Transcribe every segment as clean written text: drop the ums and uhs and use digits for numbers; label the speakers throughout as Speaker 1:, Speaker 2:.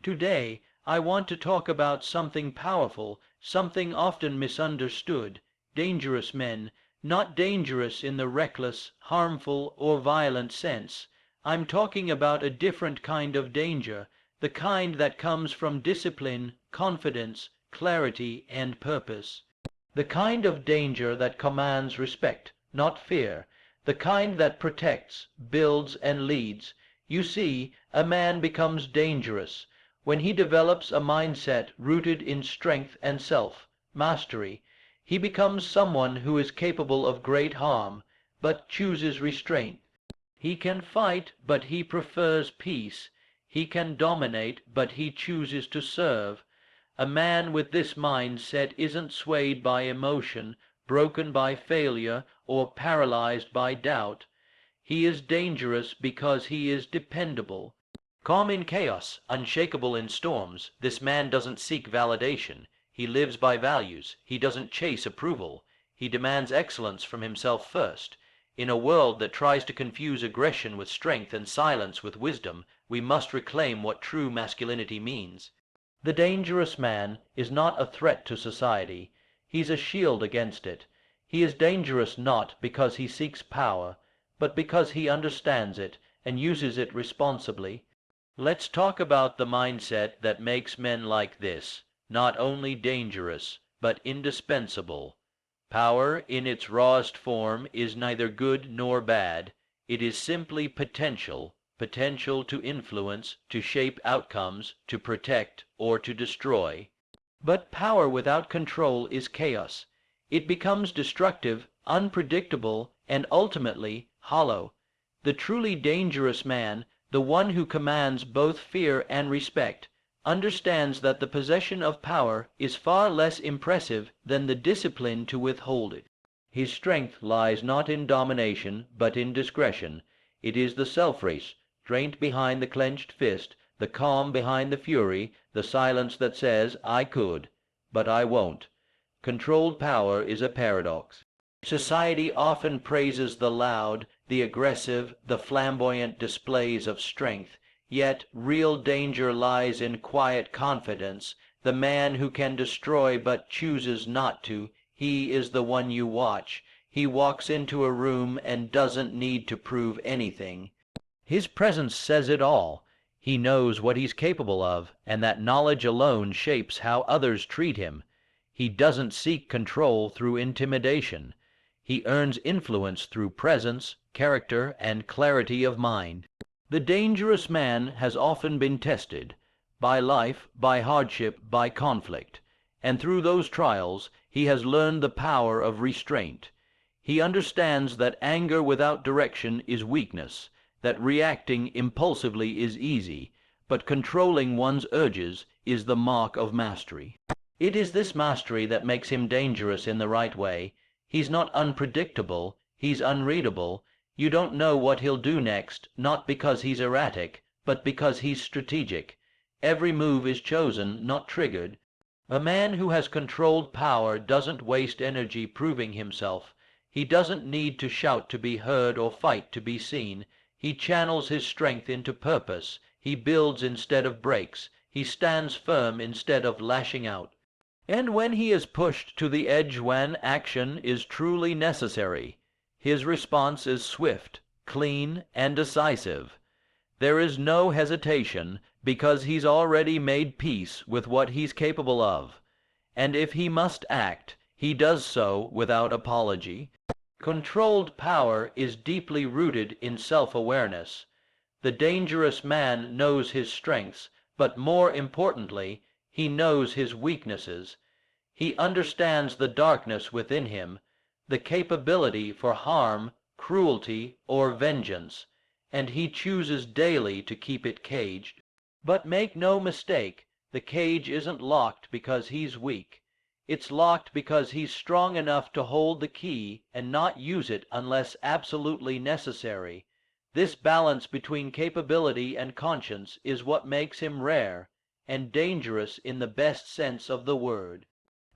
Speaker 1: Today, I want to talk about something powerful, something often misunderstood. Dangerous men, not dangerous in the reckless, harmful, or violent sense. I'm talking about a different kind of danger, the kind that comes from discipline, confidence, clarity, and purpose. The kind of danger that commands respect, not fear. The kind that protects, builds, and leads. You see, a man becomes dangerous when he develops a mindset rooted in strength and self-mastery. He becomes someone who is capable of great harm, but chooses restraint. He can fight, but he prefers peace. He can dominate, but he chooses to serve. A man with this mindset isn't swayed by emotion, broken by failure, or paralyzed by doubt. He is dangerous because he is dependable. Calm in chaos, unshakable in storms, this man doesn't seek validation. He lives by values. He doesn't chase approval. He demands excellence from himself first. In a world that tries to confuse aggression with strength and silence with wisdom, we must reclaim what true masculinity means. The dangerous man is not a threat to society. He's a shield against it. He is dangerous not because he seeks power, but because he understands it and uses it responsibly. Let's talk about the mindset that makes men like this not only dangerous, but indispensable. Power, in its rawest form, is neither good nor bad. It is simply potential. Potential to influence, to shape outcomes, to protect, or to destroy. But power without control is chaos. It becomes destructive, unpredictable, and ultimately hollow. The truly dangerous man, the one who commands both fear and respect, understands that the possession of power is far less impressive than the discipline to withhold it. His strength lies not in domination, but in discretion. It is the self-race, strength behind the clenched fist, the calm behind the fury, the silence that says, I could, but I won't. Controlled power is a paradox. Society often praises the loud, the aggressive, the flamboyant displays of strength, yet real danger lies in quiet confidence. The man who can destroy but chooses not to, he is the one you watch. He walks into a room and doesn't need to prove anything. His presence says it all. He knows what he's capable of, and that knowledge alone shapes how others treat him. He doesn't seek control through intimidation. He earns influence through presence, character, and clarity of mind. The dangerous man has often been tested by life, by hardship, by conflict, and through those trials he has learned the power of restraint. He understands that anger without direction is weakness, that reacting impulsively is easy, but controlling one's urges is the mark of mastery. It is this mastery that makes him dangerous in the right way. He's not unpredictable, he's unreadable. You don't know what he'll do next, not because he's erratic, but because he's strategic. Every move is chosen, not triggered. A man who has controlled power doesn't waste energy proving himself. He doesn't need to shout to be heard or fight to be seen. He channels his strength into purpose. He builds instead of breaks. He stands firm instead of lashing out. And when he is pushed to the edge, when action is truly necessary, his response is swift, clean, and decisive. There is no hesitation, because he's already made peace with what he's capable of. And if he must act, he does so without apology. Controlled power is deeply rooted in self-awareness. The dangerous man knows his strengths, but more importantly, he knows his weaknesses. He understands the darkness within him, the capability for harm, cruelty, or vengeance, and he chooses daily to keep it caged. But make no mistake, the cage isn't locked because he's weak. It's locked because he's strong enough to hold the key and not use it unless absolutely necessary. This balance between capability and conscience is what makes him rare, and dangerous in the best sense of the word.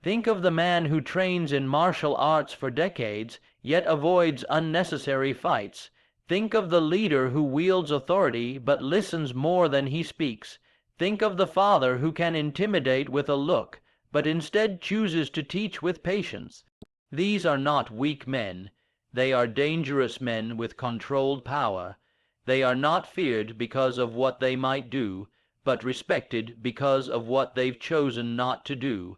Speaker 1: Think of the man who trains in martial arts for decades, yet avoids unnecessary fights. Think of the leader who wields authority but listens more than he speaks. Think of the father who can intimidate with a look, but instead chooses to teach with patience. These are not weak men. They are dangerous men with controlled power. They are not feared because of what they might do, but respected because of what they've chosen not to do.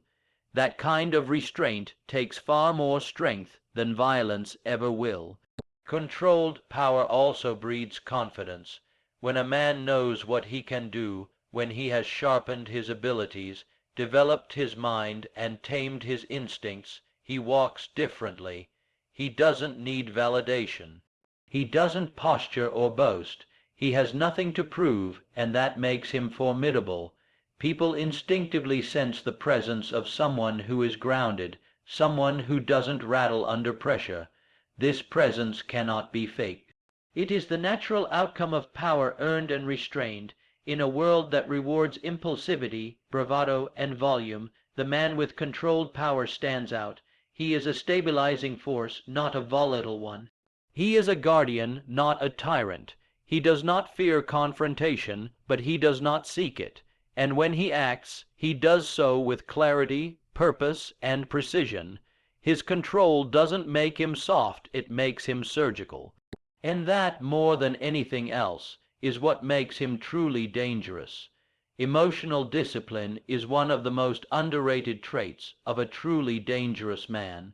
Speaker 1: That kind of restraint takes far more strength than violence ever will. Controlled power also breeds confidence. When a man knows what he can do, when he has sharpened his abilities, developed his mind, and tamed his instincts, he walks differently. He doesn't need validation. He doesn't posture or boast. He has nothing to prove, and that makes him formidable. People instinctively sense the presence of someone who is grounded, someone who doesn't rattle under pressure. This presence cannot be faked. It is the natural outcome of power earned and restrained. In a world that rewards impulsivity, bravado, and volume, the man with controlled power stands out. He is a stabilizing force, not a volatile one. He is a guardian, not a tyrant. He does not fear confrontation, but he does not seek it. And when he acts, he does so with clarity, purpose, and precision. His control doesn't make him soft, it makes him surgical. And that, more than anything else, is what makes him truly dangerous. Emotional discipline is one of the most underrated traits of a truly dangerous man.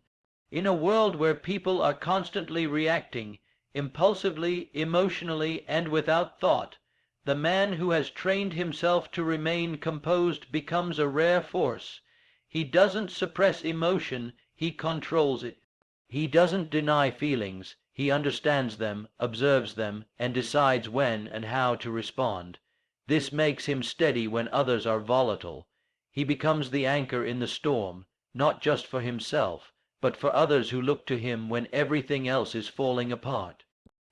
Speaker 1: In a world where people are constantly reacting, impulsively, emotionally, and without thought, the man who has trained himself to remain composed becomes a rare force. He doesn't suppress emotion, he controls it. He doesn't deny feelings, he understands them, observes them, and decides when and how to respond. This makes him steady when others are volatile. He becomes the anchor in the storm, not just for himself, but for others who look to him when everything else is falling apart.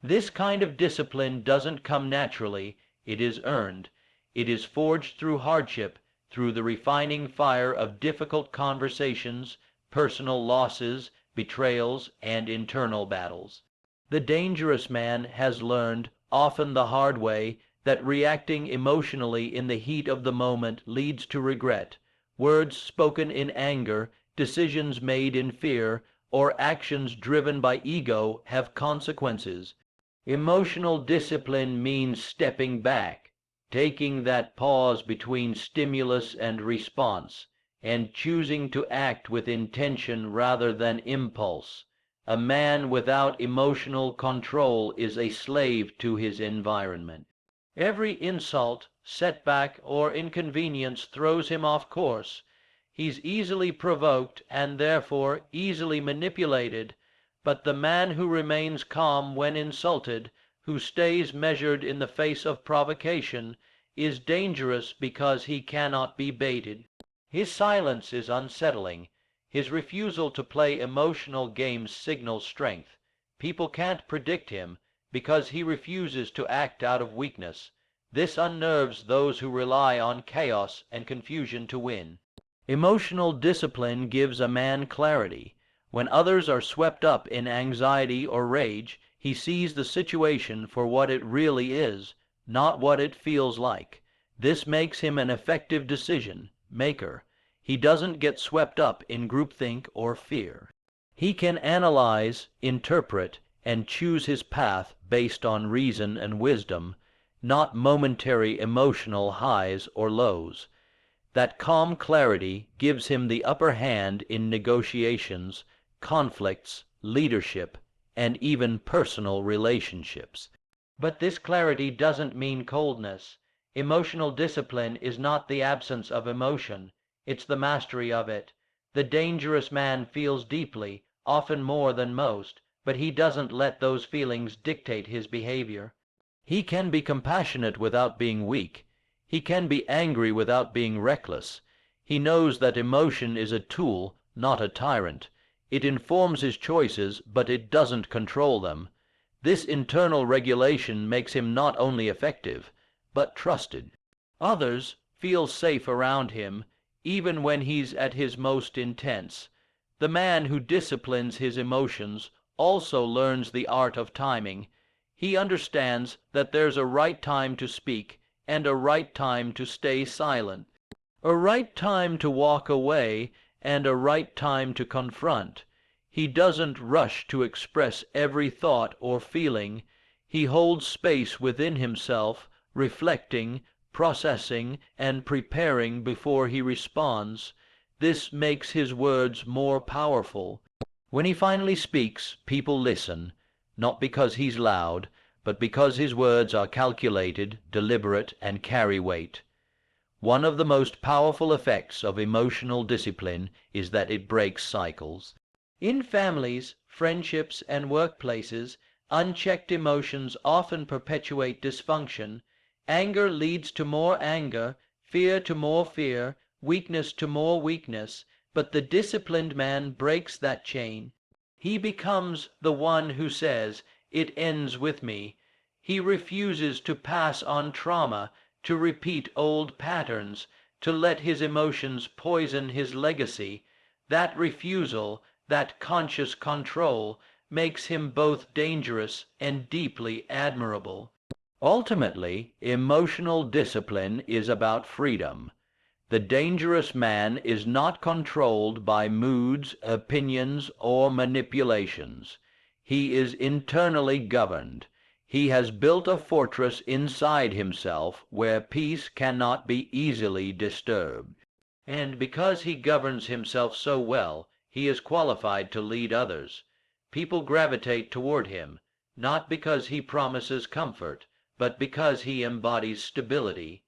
Speaker 1: This kind of discipline doesn't come naturally, it is earned. It is forged through hardship, through the refining fire of difficult conversations, personal losses, betrayals, and internal battles. The dangerous man has learned, often the hard way, that reacting emotionally in the heat of the moment leads to regret. Words spoken in anger, decisions made in fear, or actions driven by ego have consequences. Emotional discipline means stepping back, taking that pause between stimulus and response, and choosing to act with intention rather than impulse. A man without emotional control is a slave to his environment. Every insult, setback, or inconvenience throws him off course. He's easily provoked and therefore easily manipulated, but the man who remains calm when insulted, who stays measured in the face of provocation, is dangerous because he cannot be baited. His silence is unsettling. His refusal to play emotional games signals strength. People can't predict him, because he refuses to act out of weakness. This unnerves those who rely on chaos and confusion to win. Emotional discipline gives a man clarity. When others are swept up in anxiety or rage, he sees the situation for what it really is, not what it feels like. This makes him an effective decision maker. He doesn't get swept up in groupthink or fear. He can analyze, interpret, and choose his path based on reason and wisdom, not momentary emotional highs or lows. That calm clarity gives him the upper hand in negotiations, conflicts, leadership, and even personal relationships. But this clarity doesn't mean coldness. Emotional discipline is not the absence of emotion, it's the mastery of it. The dangerous man feels deeply, often more than most, but he doesn't let those feelings dictate his behavior. He can be compassionate without being weak. He can be angry without being reckless. He knows that emotion is a tool, not a tyrant. It informs his choices, but it doesn't control them. This internal regulation makes him not only effective, but trusted. Others feel safe around him, even when he's at his most intense. The man who disciplines his emotions also learns the art of timing. He understands that there's a right time to speak and a right time to stay silent, a right time to walk away, and a right time to confront. He doesn't rush to express every thought or feeling. He holds space within himself, reflecting, processing, and preparing before he responds. This makes his words more powerful. When he finally speaks, people listen, not because he's loud, but because his words are calculated, deliberate, and carry weight. One of the most powerful effects of emotional discipline is that it breaks cycles. In families, friendships, and workplaces, unchecked emotions often perpetuate dysfunction. Anger leads to more anger, fear to more fear, weakness to more weakness, but the disciplined man breaks that chain. He becomes the one who says, "It ends with me." He refuses to pass on trauma, to repeat old patterns, to let his emotions poison his legacy. That refusal, that conscious control, makes him both dangerous and deeply admirable. Ultimately, emotional discipline is about freedom. The dangerous man is not controlled by moods, opinions, or manipulations. He is internally governed. He has built a fortress inside himself where peace cannot be easily disturbed. And because he governs himself so well, he is qualified to lead others. People gravitate toward him, not because he promises comfort, but because he embodies stability.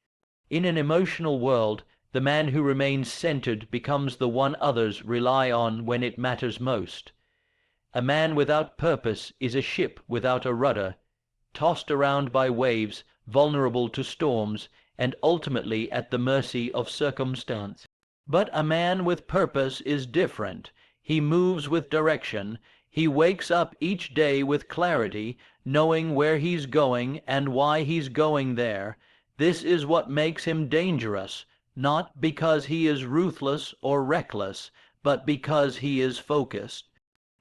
Speaker 1: In an emotional world, the man who remains centered becomes the one others rely on when it matters most. A man without purpose is a ship without a rudder, tossed around by waves, vulnerable to storms, and ultimately at the mercy of circumstance. But a man with purpose is different. He moves with direction. He wakes up each day with clarity, knowing where he's going and why he's going there. This is what makes him dangerous, not because he is ruthless or reckless, but because he is focused.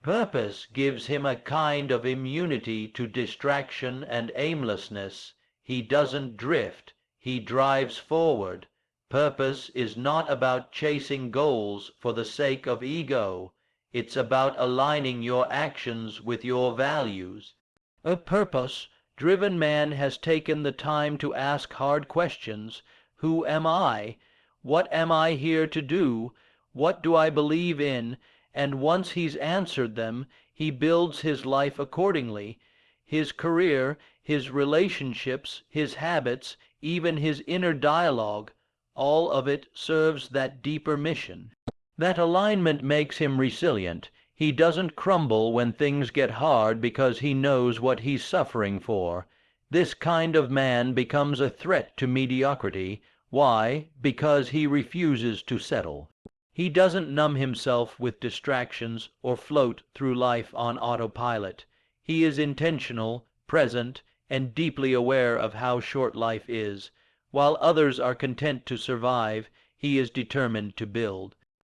Speaker 1: Purpose gives him a kind of immunity to distraction and aimlessness. He doesn't drift, he drives forward. Purpose is not about chasing goals for the sake of ego. It's about aligning your actions with your values. A purpose-driven man has taken the time to ask hard questions. Who am I? What am I here to do? What do I believe in? And once he's answered them, he builds his life accordingly. His career, his relationships, his habits, even his inner dialogue, all of it serves that deeper mission. That alignment makes him resilient. He doesn't crumble when things get hard because he knows what he's suffering for. This kind of man becomes a threat to mediocrity. Why? Because he refuses to settle. He doesn't numb himself with distractions or float through life on autopilot. He is intentional, present, and deeply aware of how short life is. While others are content to survive, he is determined to build.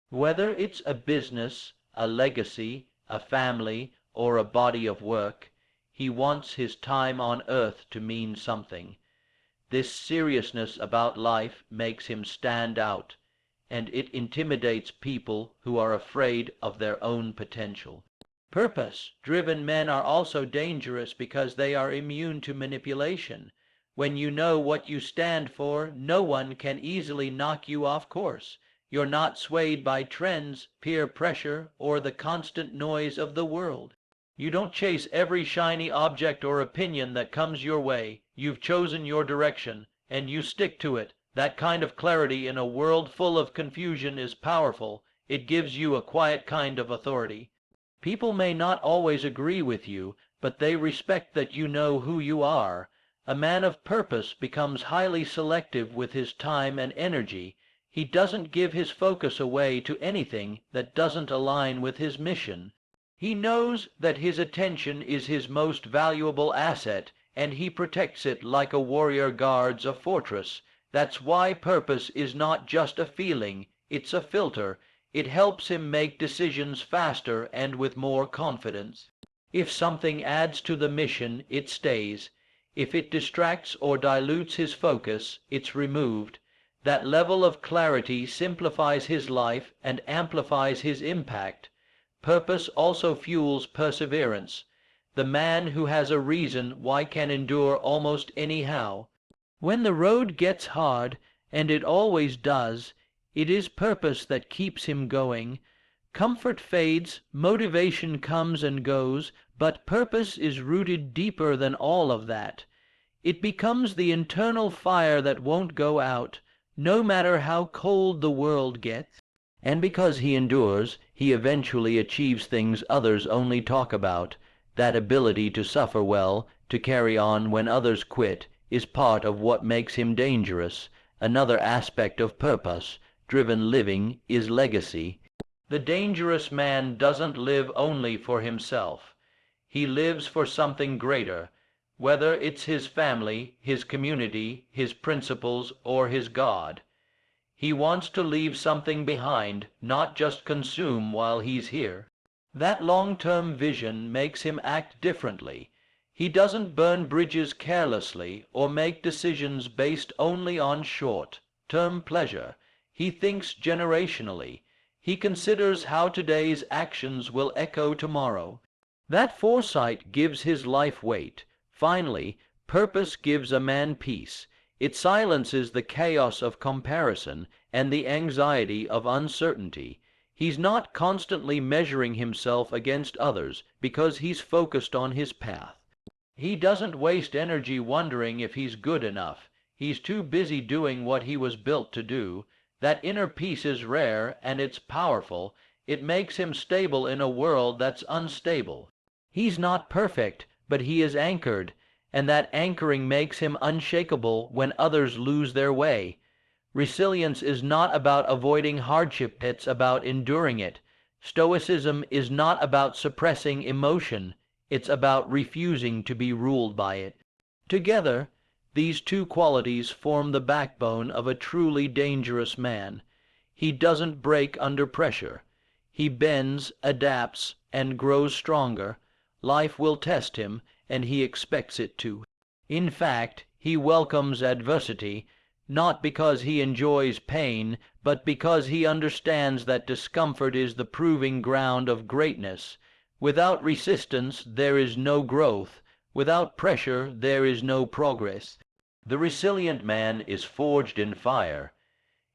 Speaker 1: Whether it's a business, a legacy, a family, or a body of work, he wants his time on earth to mean something. This seriousness about life makes him stand out, and it intimidates people who are afraid of their own potential. Purpose-driven men are also dangerous because they are immune to manipulation. When you know what you stand for, no one can easily knock you off course. You're not swayed by trends, peer pressure, or the constant noise of the world. You don't chase every shiny object or opinion that comes your way. You've chosen your direction, and you stick to it. That kind of clarity in a world full of confusion is powerful. It gives you a quiet kind of authority. People may not always agree with you, but they respect that you know who you are. A man of purpose becomes highly selective with his time and energy. He doesn't give his focus away to anything that doesn't align with his mission. He knows that his attention is his most valuable asset, and he protects it like a warrior guards a fortress. That's why purpose is not just a feeling, it's a filter. It helps him make decisions faster and with more confidence. If something adds to the mission, it stays. If it distracts or dilutes his focus, it's removed. That level of clarity simplifies his life and amplifies his impact. Purpose also fuels perseverance. The man who has a reason why can endure almost anyhow. When the road gets hard, and it always does, it is purpose that keeps him going. Comfort fades, motivation comes and goes, but purpose is rooted deeper than all of that. It becomes the internal fire that won't go out, no matter how cold the world gets. And because he endures, he eventually achieves things others only talk about. That ability to suffer well, to carry on when others quit, is part of what makes him dangerous. Another aspect of purpose-driven living is legacy. The dangerous man doesn't live only for himself. He lives for something greater, whether it's his family, his community, his principles, or his God. He wants to leave something behind, not just consume while he's here. That long-term vision makes him act differently. He doesn't burn bridges carelessly or make decisions based only on short-term pleasure. He thinks generationally. He considers how today's actions will echo tomorrow. That foresight gives his life weight. Finally, purpose gives a man peace. It silences the chaos of comparison and the anxiety of uncertainty. He's not constantly measuring himself against others because he's focused on his path. He doesn't waste energy wondering if he's good enough. He's too busy doing what he was built to do. That inner peace is rare, and it's powerful. It makes him stable in a world that's unstable. He's not perfect, but he is anchored, and that anchoring makes him unshakable when others lose their way. Resilience is not about avoiding hardship, it's about enduring it. Stoicism is not about suppressing emotion, it's about refusing to be ruled by it. Together, these two qualities form the backbone of a truly dangerous man. He doesn't break under pressure. He bends, adapts, and grows stronger. Life will test him, and he expects it to. In fact, he welcomes adversity, not because he enjoys pain, but because he understands that discomfort is the proving ground of greatness. Without resistance, there is no growth. Without pressure, there is no progress. The resilient man is forged in fire.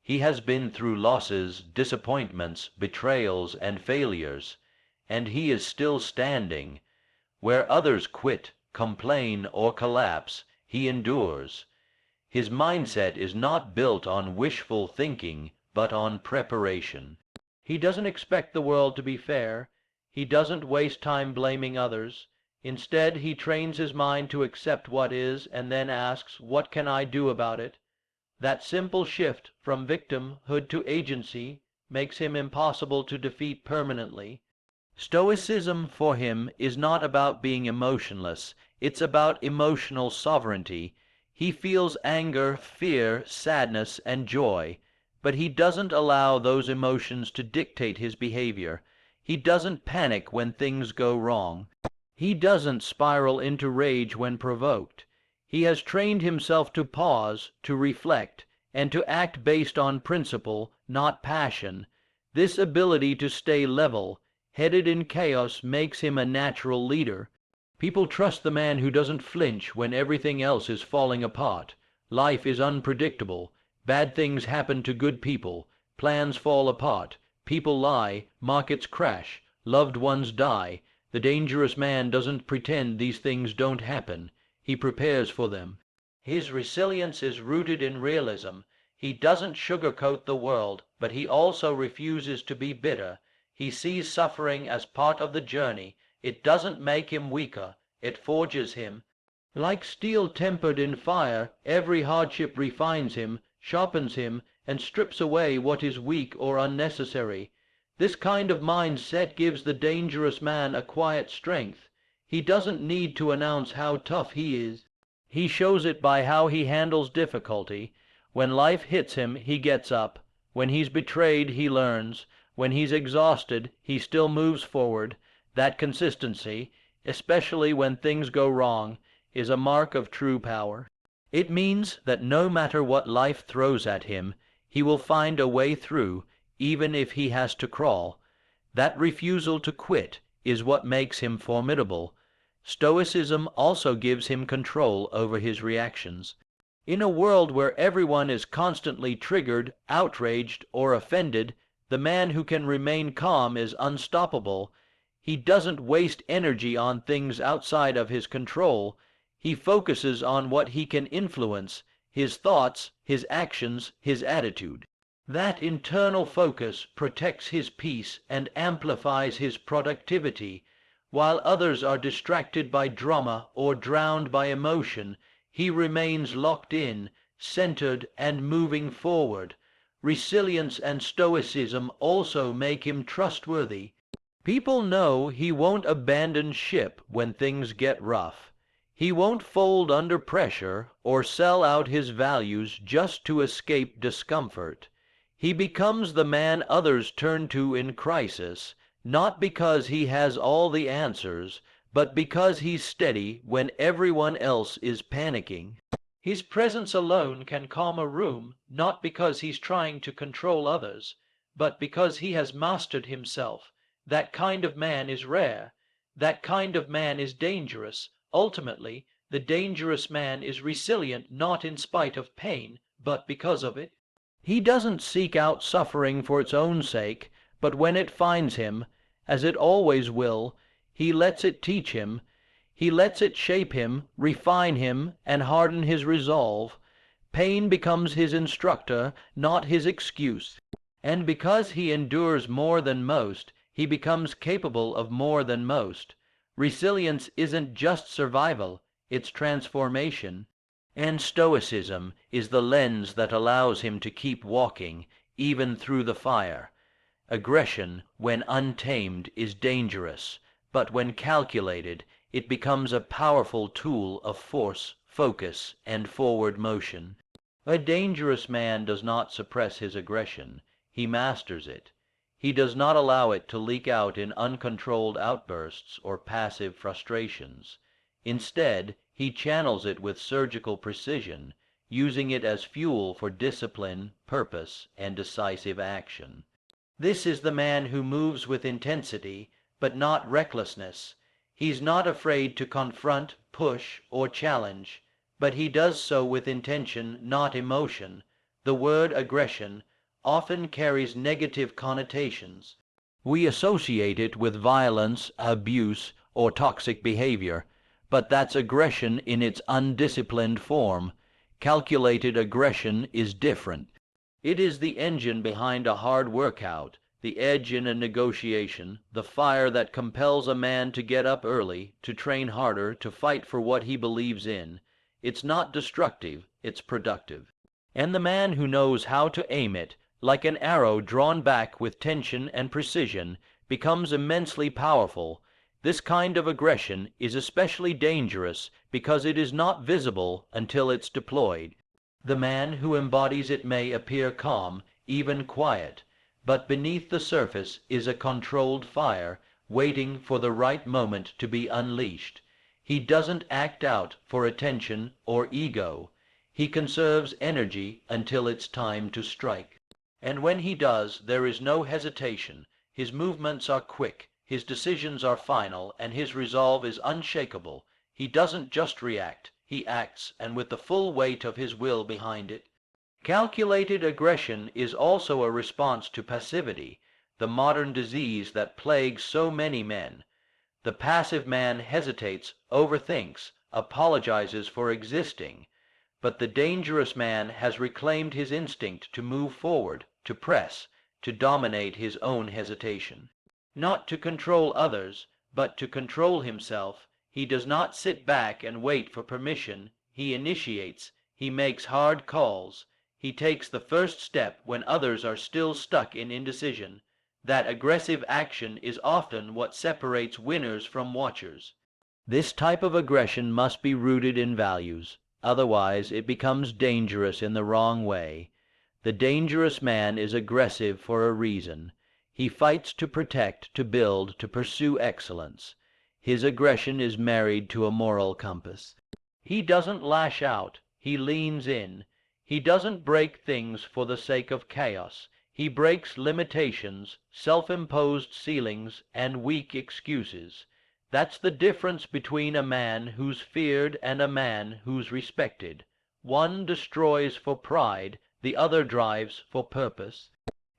Speaker 1: He has been through losses, disappointments, betrayals, and failures, and he is still standing. Where others quit, complain, or collapse, he endures. His mindset is not built on wishful thinking, but on preparation. He doesn't expect the world to be fair. He doesn't waste time blaming others. Instead, he trains his mind to accept what is, and then asks, what can I do about it? That simple shift from victimhood to agency makes him impossible to defeat permanently. Stoicism for him is not about being emotionless. It's about emotional sovereignty. He feels anger, fear, sadness, and joy, but he doesn't allow those emotions to dictate his behavior. He doesn't panic when things go wrong. He doesn't spiral into rage when provoked. He has trained himself to pause, to reflect, and to act based on principle, not passion. This ability to stay level, headed in chaos, makes him a natural leader. People trust the man who doesn't flinch when everything else is falling apart. Life is unpredictable. Bad things happen to good people. Plans fall apart. People lie. Markets crash. Loved ones die. The dangerous man doesn't pretend these things don't happen. He prepares for them. His resilience is rooted in realism. He doesn't sugarcoat the world, but he also refuses to be bitter. He sees suffering as part of the journey. It doesn't make him weaker. It forges him. Like steel tempered in fire, every hardship refines him, sharpens him, and strips away what is weak or unnecessary. This kind of mindset gives the dangerous man a quiet strength. He doesn't need to announce how tough he is. He shows it by how he handles difficulty. When life hits him, he gets up. When he's betrayed, he learns. When he's exhausted, he still moves forward. That consistency, especially when things go wrong, is a mark of true power. It means that no matter what life throws at him, he will find a way through, even if he has to crawl. That refusal to quit is what makes him formidable. Stoicism also gives him control over his reactions. In a world where everyone is constantly triggered, outraged, or offended, the man who can remain calm is unstoppable. He doesn't waste energy on things outside of his control. He focuses on what he can influence: his thoughts, his actions, his attitude. That internal focus protects his peace and amplifies his productivity. While others are distracted by drama or drowned by emotion, he remains locked in, centered, and moving forward. Resilience and stoicism also make him trustworthy. People know he won't abandon ship when things get rough. He won't fold under pressure or sell out his values just to escape discomfort. He becomes the man others turn to in crisis, not because he has all the answers, but because he's steady when everyone else is panicking. His presence alone can calm a room, not because he's trying to control others, but because he has mastered himself. That kind of man is rare. That kind of man is dangerous. Ultimately, the dangerous man is resilient not in spite of pain, but because of it. He doesn't seek out suffering for its own sake, but when it finds him, as it always will, he lets it teach him. He lets it shape him, refine him, and harden his resolve. Pain becomes his instructor, not his excuse. And because he endures more than most, he becomes capable of more than most. Resilience isn't just survival, it's transformation. And stoicism is the lens that allows him to keep walking, even through the fire. Aggression, when untamed, is dangerous, but when calculated, it becomes a powerful tool of force, focus, and forward motion. A dangerous man does not suppress his aggression. He masters it. He does not allow it to leak out in uncontrolled outbursts or passive frustrations. Instead, he channels it with surgical precision, using it as fuel for discipline, purpose, and decisive action. This is the man who moves with intensity, but not recklessness. He's not afraid to confront, push, or challenge, but he does so with intention, not emotion. The word aggression often carries negative connotations. We associate it with violence, abuse, or toxic behavior, but that's aggression in its undisciplined form. Calculated aggression is different. It is the engine behind a hard workout, the edge in a negotiation, the fire that compels a man to get up early, to train harder, to fight for what he believes in. It's not destructive, it's productive. And the man who knows how to aim it, like an arrow drawn back with tension and precision, becomes immensely powerful. This kind of aggression is especially dangerous because it is not visible until it's deployed. The man who embodies it may appear calm, even quiet, but beneath the surface is a controlled fire, waiting for the right moment to be unleashed. He doesn't act out for attention or ego. He conserves energy until it's time to strike. And when he does, there is no hesitation. His movements are quick, his decisions are final, and his resolve is unshakable. He doesn't just react, he acts, and with the full weight of his will behind it. Calculated aggression is also a response to passivity, the modern disease that plagues so many men. The passive man hesitates, overthinks, apologizes for existing, but the dangerous man has reclaimed his instinct to move forward, to press, to dominate his own hesitation. Not to control others, but to control himself. He does not sit back and wait for permission. He initiates. He makes hard calls. He takes the first step when others are still stuck in indecision. That aggressive action is often what separates winners from watchers. This type of aggression must be rooted in values. Otherwise, it becomes dangerous in the wrong way. The dangerous man is aggressive for a reason. He fights to protect, to build, to pursue excellence. His aggression is married to a moral compass. He doesn't lash out, he leans in. He doesn't break things for the sake of chaos. He breaks limitations, self-imposed ceilings, and weak excuses. That's the difference between a man who's feared and a man who's respected. One destroys for pride, the other drives for purpose.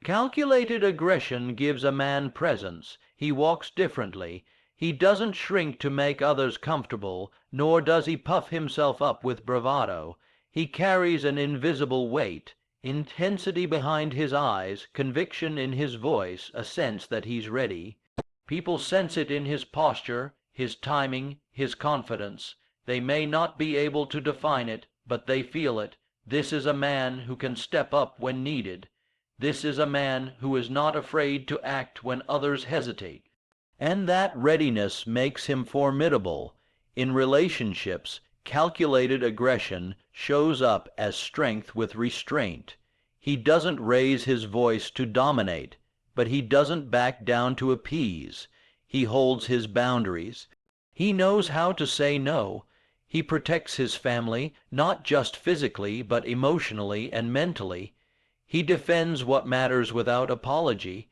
Speaker 1: Calculated aggression gives a man presence. He walks differently. He doesn't shrink to make others comfortable, nor does he puff himself up with bravado. He carries an invisible weight, intensity behind his eyes, conviction in his voice, a sense that he's ready. People sense it in his posture, his timing, his confidence. They may not be able to define it, but they feel it. This is a man who can step up when needed. This is a man who is not afraid to act when others hesitate. And that readiness makes him formidable. In relationships, calculated aggression shows up as strength with restraint. He doesn't raise his voice to dominate, but he doesn't back down to appease. He holds his boundaries. He knows how to say no. He protects his family, not just physically, but emotionally and mentally. He defends what matters without apology.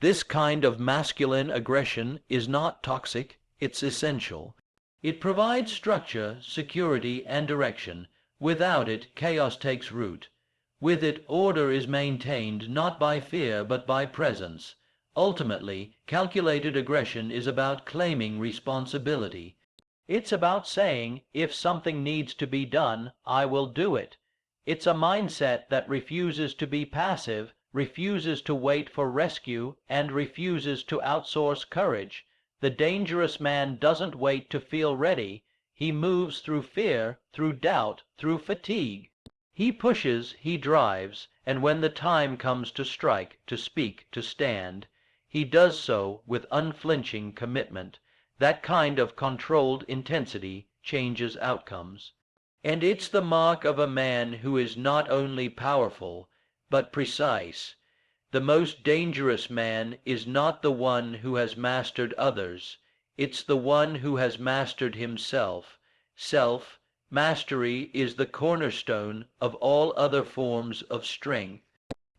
Speaker 1: This kind of masculine aggression is not toxic, it's essential. It provides structure, security, and direction. Without it, chaos takes root. With it, order is maintained not by fear but by presence. Ultimately, calculated aggression is about claiming responsibility. It's about saying, if something needs to be done, I will do it. It's a mindset that refuses to be passive, refuses to wait for rescue, and refuses to outsource courage. The dangerous man doesn't wait to feel ready. He moves through fear, through doubt, through fatigue. He pushes, he drives, and when the time comes to strike, to speak, to stand, he does so with unflinching commitment. That kind of controlled intensity changes outcomes. And it's the mark of a man who is not only powerful, but precise. The most dangerous man is not the one who has mastered others. It's the one who has mastered himself. Self-mastery is the cornerstone of all other forms of strength.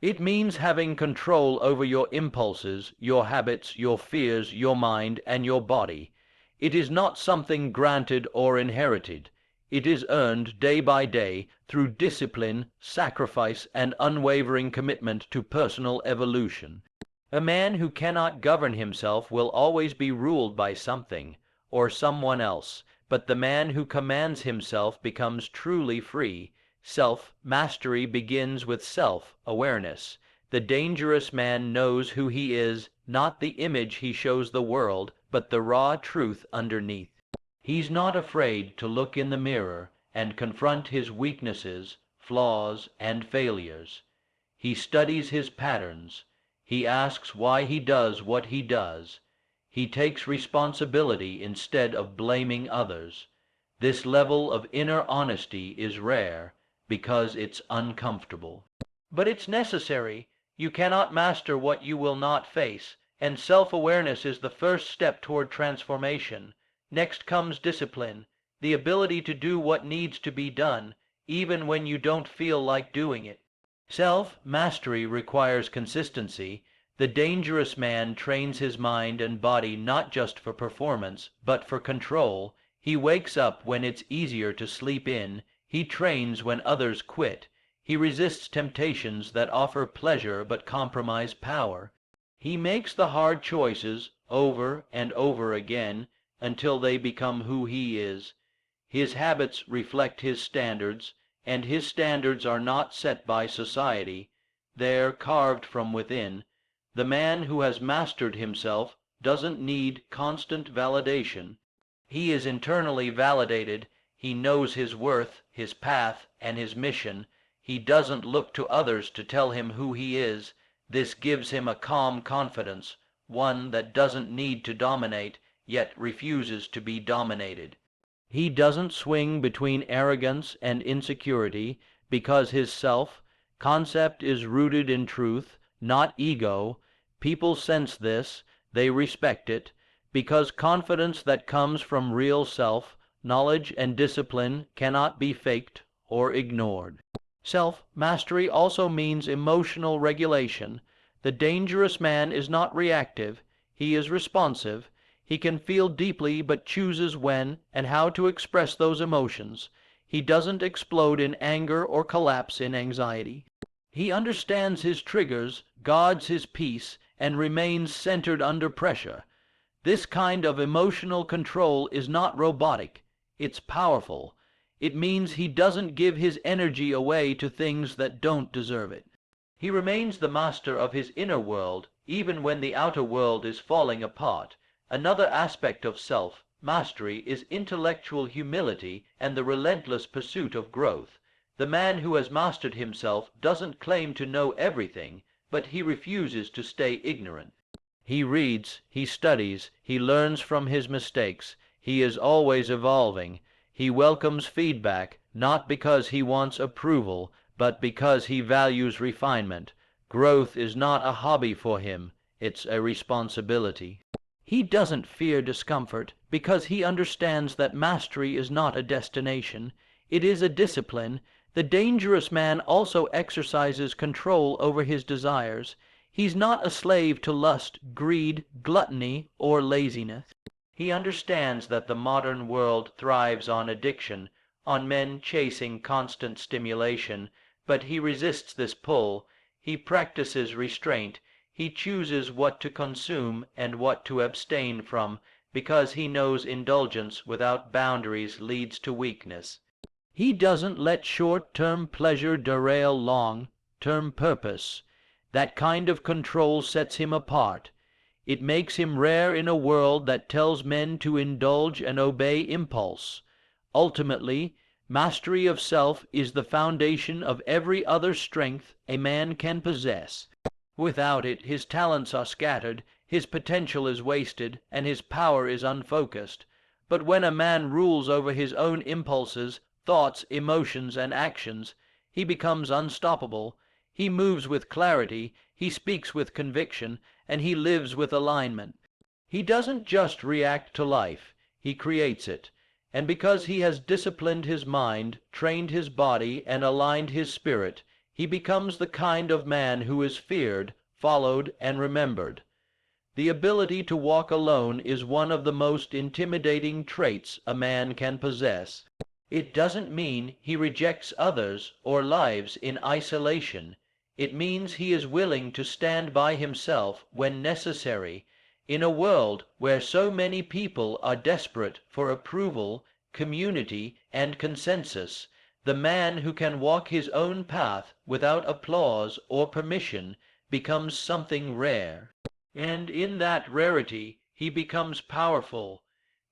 Speaker 1: It means having control over your impulses, your habits, your fears, your mind, and your body. It is not something granted or inherited. It is earned day by day through discipline, sacrifice, and unwavering commitment to personal evolution. A man who cannot govern himself will always be ruled by something or someone else, but the man who commands himself becomes truly free. Self-mastery begins with self-awareness. The dangerous man knows who he is, not the image he shows the world, but the raw truth underneath. He's not afraid to look in the mirror and confront his weaknesses, flaws, and failures. He studies his patterns. He asks why he does what he does. He takes responsibility instead of blaming others. This level of inner honesty is rare because it's uncomfortable. But it's necessary. You cannot master what you will not face, and self-awareness is the first step toward transformation. Next comes discipline, the ability to do what needs to be done, even when you don't feel like doing it. Self-mastery requires consistency. The dangerous man trains his mind and body not just for performance, but for control. He wakes up when it's easier to sleep in. He trains when others quit. He resists temptations that offer pleasure but compromise power. He makes the hard choices over and over again, until they become who he is. His habits reflect his standards, and his standards are not set by society. They're carved from within. The man who has mastered himself doesn't need constant validation. He is internally validated. He knows his worth, his path, and his mission. He doesn't look to others to tell him who he is. This gives him a calm confidence, one that doesn't need to dominate, yet refuses to be dominated. He doesn't swing between arrogance and insecurity because his self-concept is rooted in truth, not ego. People sense this, they respect it, because confidence that comes from real self Knowledge and discipline cannot be faked or ignored. Self-mastery also means emotional regulation. The dangerous man is not reactive, he is responsive. He can feel deeply but chooses when and how to express those emotions. He doesn't explode in anger or collapse in anxiety. He understands his triggers, guards his peace, and remains centered under pressure. This kind of emotional control is not robotic. It's powerful. It means he doesn't give his energy away to things that don't deserve it. He remains the master of his inner world, even when the outer world is falling apart. Another aspect of self-mastery is intellectual humility and the relentless pursuit of growth. The man who has mastered himself doesn't claim to know everything, but he refuses to stay ignorant. He reads, he studies, he learns from his mistakes. He is always evolving. He welcomes feedback, not because he wants approval, but because he values refinement. Growth is not a hobby for him, it's a responsibility. He doesn't fear discomfort because he understands that mastery is not a destination, it is a discipline. The dangerous man also exercises control over his desires. He's not a slave to lust, greed, gluttony, or laziness. He understands that the modern world thrives on addiction, on men chasing constant stimulation, but he resists this pull. He practices restraint. He chooses what to consume and what to abstain from, because he knows indulgence without boundaries leads to weakness. He doesn't let short-term pleasure derail long-term purpose. That kind of control sets him apart. It makes him rare in a world that tells men to indulge and obey impulse. Ultimately, mastery of self is the foundation of every other strength a man can possess. Without it, his talents are scattered, his potential is wasted, and his power is unfocused. But when a man rules over his own impulses, thoughts, emotions, and actions, he becomes unstoppable. He moves with clarity, he speaks with conviction, and he lives with alignment. He doesn't just react to life, he creates it. And because he has disciplined his mind, trained his body, and aligned his spirit, he becomes the kind of man who is feared, followed, and remembered. The ability to walk alone is one of the most intimidating traits a man can possess. It doesn't mean he rejects others or lives in isolation. It means he is willing to stand by himself when necessary. In a world where so many people are desperate for approval, community, and consensus, the man who can walk his own path without applause or permission becomes something rare. And in that rarity he becomes powerful,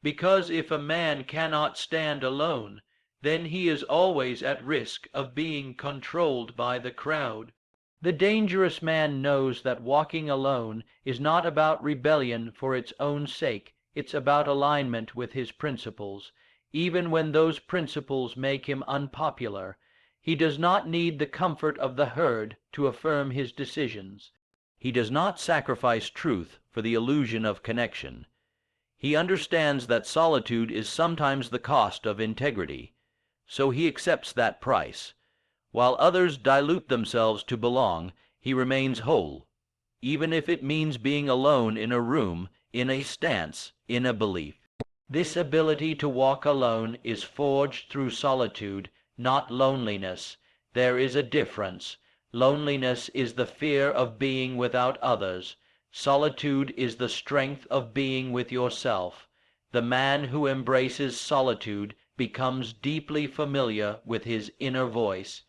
Speaker 1: because if a man cannot stand alone, then he is always at risk of being controlled by the crowd. The dangerous man knows that walking alone is not about rebellion for its own sake, it's about alignment with his principles. Even when those principles make him unpopular, he does not need the comfort of the herd to affirm his decisions. He does not sacrifice truth for the illusion of connection. He understands that solitude is sometimes the cost of integrity, so he accepts that price. While others dilute themselves to belong, he remains whole, even if it means being alone in a room, in a stance, in a belief. This ability to walk alone is forged through solitude, not loneliness. There is a difference. Loneliness is the fear of being without others. Solitude is the strength of being with yourself. The man who embraces solitude becomes deeply familiar with his inner voice.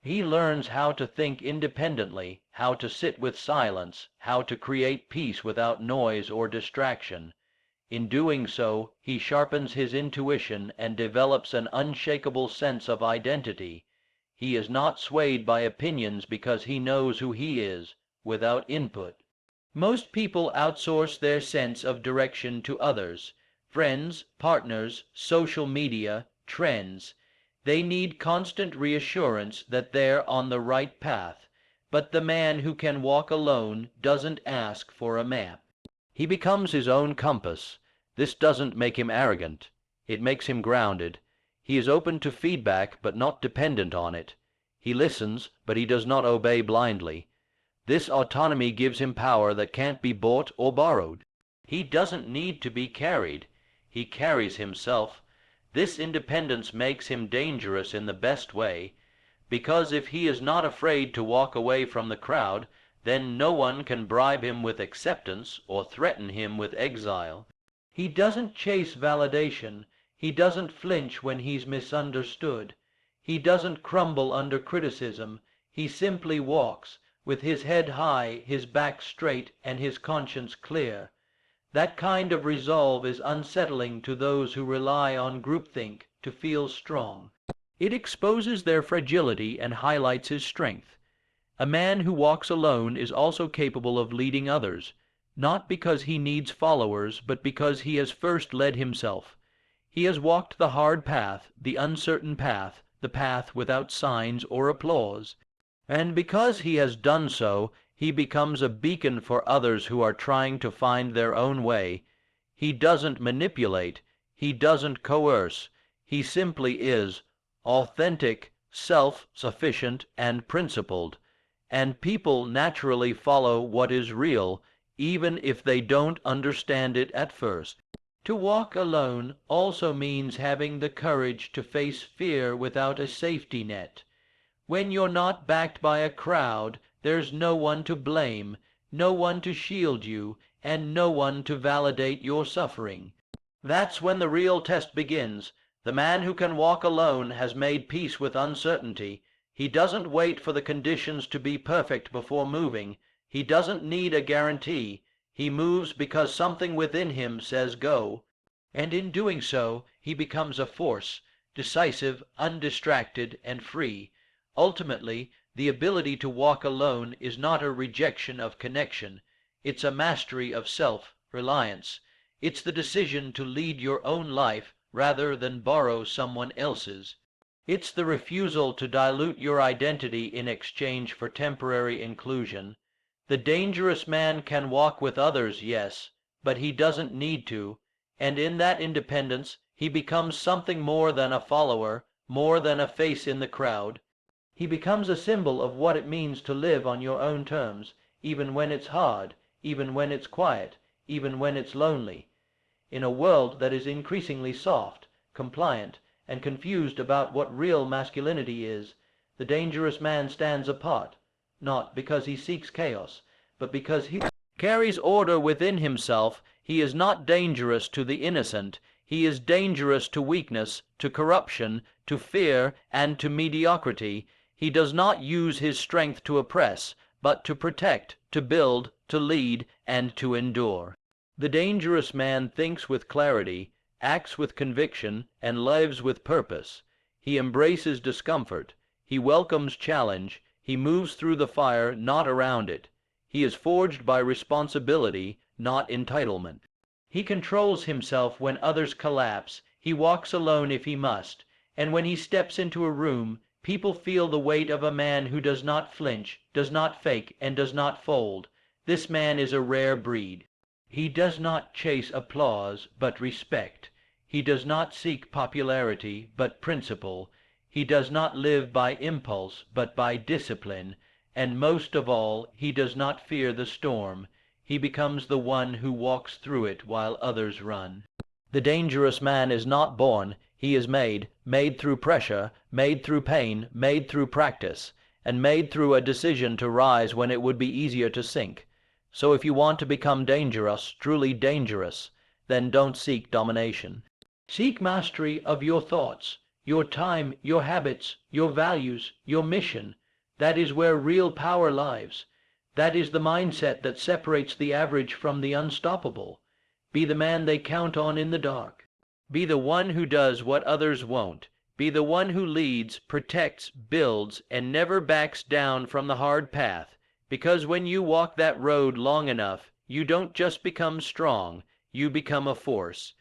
Speaker 1: He learns how to think independently, how to sit with silence, how to create peace without noise or distraction. In doing so, he sharpens his intuition and develops an unshakable sense of identity. He is not swayed by opinions because he knows who he is, without input. Most people outsource their sense of direction to others, friends, partners, social media, trends. They need constant reassurance that they're on the right path, but the man who can walk alone doesn't ask for a map. He becomes his own compass. This doesn't make him arrogant. It makes him grounded. He is open to feedback, but not dependent on it. He listens, but he does not obey blindly. This autonomy gives him power that can't be bought or borrowed. He doesn't need to be carried. He carries himself. This independence makes him dangerous in the best way, because if he is not afraid to walk away from the crowd, then no one can bribe him with acceptance or threaten him with exile. He doesn't chase validation. He doesn't flinch when he's misunderstood. He doesn't crumble under criticism. He simply walks, with his head high, his back straight, and his conscience clear. That kind of resolve is unsettling to those who rely on groupthink to feel strong. It exposes their fragility and highlights his strength. A man who walks alone is also capable of leading others, not because he needs followers, but because he has first led himself. He has walked the hard path, the uncertain path, the path without signs or applause. And because he has done so, he becomes a beacon for others who are trying to find their own way. He doesn't manipulate. He doesn't coerce. He simply is authentic, self-sufficient, and principled. And people naturally follow what is real, even if they don't understand it at first. To walk alone also means having the courage to face fear without a safety net. When you're not backed by a crowd, there's no one to blame, no one to shield you, and no one to validate your suffering. That's when the real test begins. The man who can walk alone has made peace with uncertainty. He doesn't wait for the conditions to be perfect before moving. He doesn't need a guarantee. He moves because something within him says go. And in doing so, he becomes a force, decisive, undistracted, and free. Ultimately, the ability to walk alone is not a rejection of connection. It's a mastery of self-reliance. It's the decision to lead your own life rather than borrow someone else's. It's the refusal to dilute your identity in exchange for temporary inclusion. The dangerous man can walk with others, yes, but he doesn't need to, and in that independence he becomes something more than a follower, more than a face in the crowd. He becomes a symbol of what it means to live on your own terms, even when it's hard, even when it's quiet, even when it's lonely. In a world that is increasingly soft, compliant, and confused about what real masculinity is, the dangerous man stands apart, not because he seeks chaos, but because he carries order within himself. He is not dangerous to the innocent. He is dangerous to weakness, to corruption, to fear, and to mediocrity. He does not use his strength to oppress, but to protect, to build, to lead, and to endure. The dangerous man thinks with clarity, acts with conviction, and lives with purpose. He embraces discomfort. He welcomes challenge. He moves through the fire, not around it. He is forged by responsibility, not entitlement. He controls himself when others collapse. He walks alone if he must. And when he steps into a room, people feel the weight of a man who does not flinch, does not fake, and does not fold. This man is a rare breed. He does not chase applause, but respect. He does not seek popularity, but principle. He does not live by impulse, but by discipline. And most of all, he does not fear the storm. He becomes the one who walks through it while others run. The dangerous man is not born. He is made through pressure, made through pain, made through practice, and made through a decision to rise when it would be easier to sink. So if you want to become dangerous, truly dangerous, then don't seek domination. Seek mastery of your thoughts, your time, your habits, your values, your mission. That is where real power lies. That is the mindset that separates the average from the unstoppable. Be the man they count on in the dark. Be the one who does what others won't. Be the one who leads, protects, builds, and never backs down from the hard path. Because when you walk that road long enough, you don't just become strong, you become a force.